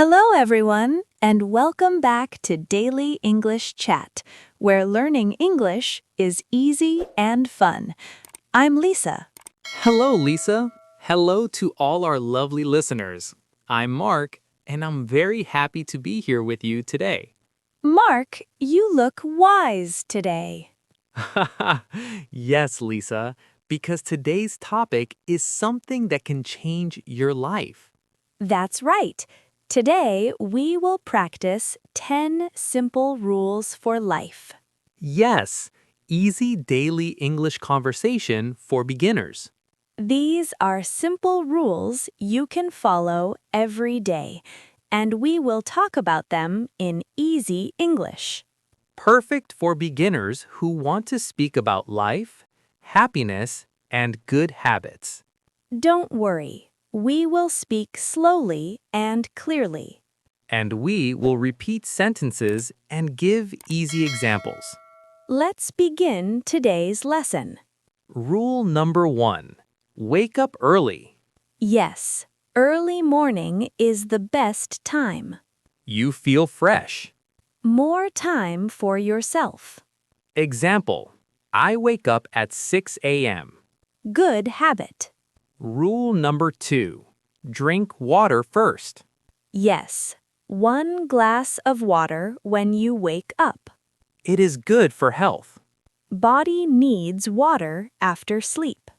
Hello, everyone, and welcome back to Daily English Chat, where learning English is easy and fun. I'm Lisa. Hello, Lisa. Hello to all our lovely listeners. I'm Mark, and I'm very happy to be here with you today. Mark, you look wise today. Yes, Lisa, because today's topic is something that can change your life. That's right. Today, we will practice 10 simple rules for life. Yes, easy daily English conversation for beginners. These are simple rules you can follow every day, and we will talk about them in easy English. Perfect for beginners who want to speak about life, happiness, and good habits. Don't worry, we will speak slowly and clearly. And we will repeat sentences and give easy examples. Let's begin today's lesson. Rule number 1. Wake up early. Yes, early morning is the best time. You feel fresh. More time for yourself. Example, I wake up at 6 a.m. Good habit. Rule number 2. Drink water first. Yes, 1 glass of water when you wake up. It is good for health. Body needs water after sleep.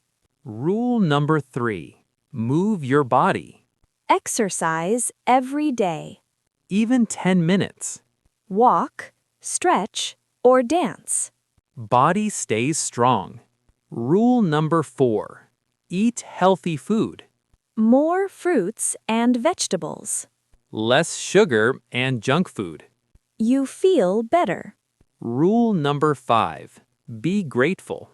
Rule number 3. Move your body. Exercise every day. Even 10 minutes. Walk, stretch, or dance. Body stays strong. Rule number 4. Eat healthy food. More fruits and vegetables. Less sugar and junk food. You feel better. Rule number 5. Be grateful.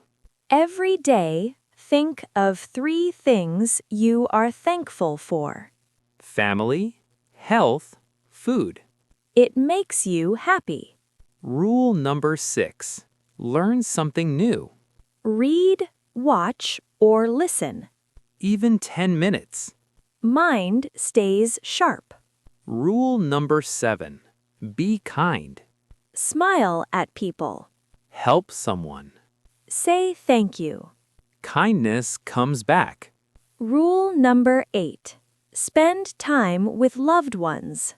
Every day, think of 3 things you are thankful for. Family, health, food. It makes you happy. Rule number 6. Learn something new. Read, watch, or listen. Even 10 minutes. Mind stays sharp. Rule number 7. Be kind. Smile at people. Help someone. Say thank you. Kindness comes back. Rule number 8. Spend time with loved ones.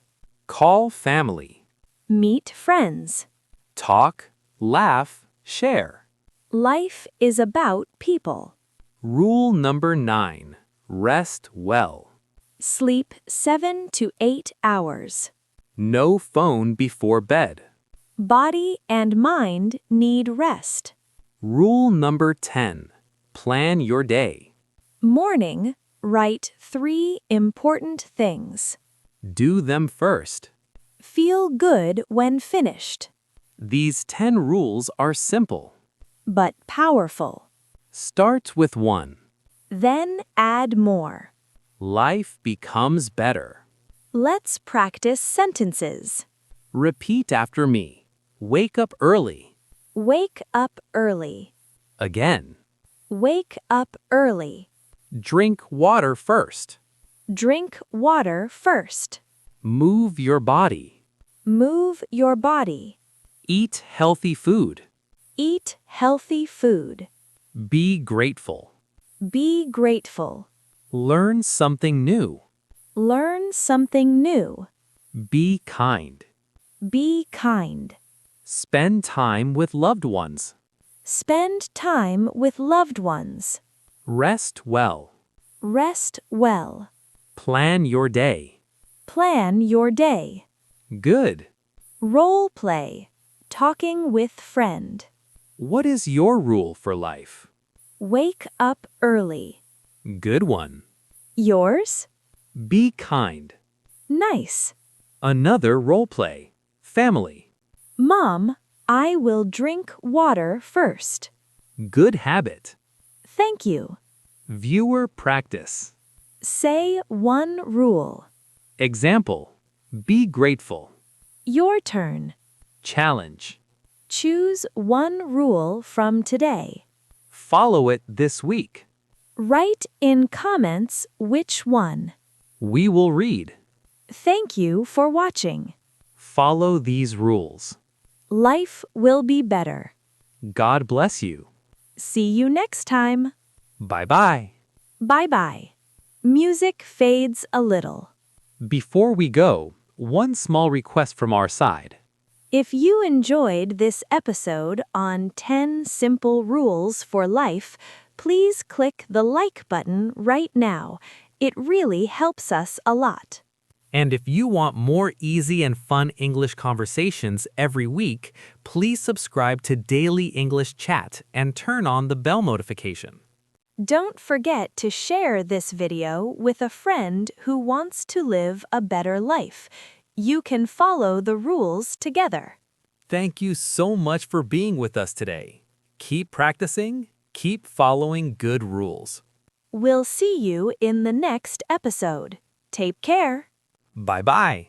Call family. Meet friends. Talk, laugh, share. Life is about people. Rule number 9. Rest well. Sleep 7 to 8 hours. No phone before bed. Body and mind need rest. Rule number 10. Plan your day. Morning, write 3 important things. Do them first. Feel good when finished, These 10 rules are simple. but powerful. Start with 1. Then add more. Life becomes better. Let's practice sentences. Repeat after me. Wake up early. Wake up early. Again. Wake up early. Drink water first. Drink water first. Move your body. Move your body. Eat healthy food. Eat healthy food. Be grateful. Be grateful. Learn something new. Learn something new. Be kind. Be kind. Spend time with loved ones. Spend time with loved ones. Rest well. Rest well. Plan your day. Plan your day. Good. Role play. Talking with friend. What is your rule for life? Wake up early. Good one. Yours? Be kind. Nice. Another role play. Family. Mom, I will drink water first. Good habit. Thank you. Viewer practice. Say 1 rule. Example. Be grateful. Your turn. Challenge. Choose 1 rule from today. Follow it this week. Write in comments which one. We will read. Thank you for watching. Follow these rules. Life will be better. God bless you. See you next time. Bye-bye. Bye-bye. Music fades a little. Before we go, one small request from our side. If you enjoyed this episode on 10 simple rules for life, please click the like button right now. It really helps us a lot. And if you want more easy and fun English conversations every week, please subscribe to Daily English Chat and turn on the bell notification. Don't forget to share this video with a friend who wants to live a better life. You can follow the rules together. Thank you so much for being with us today. Keep practicing, keep following good rules. We'll see you in the next episode. Take care. Bye-bye.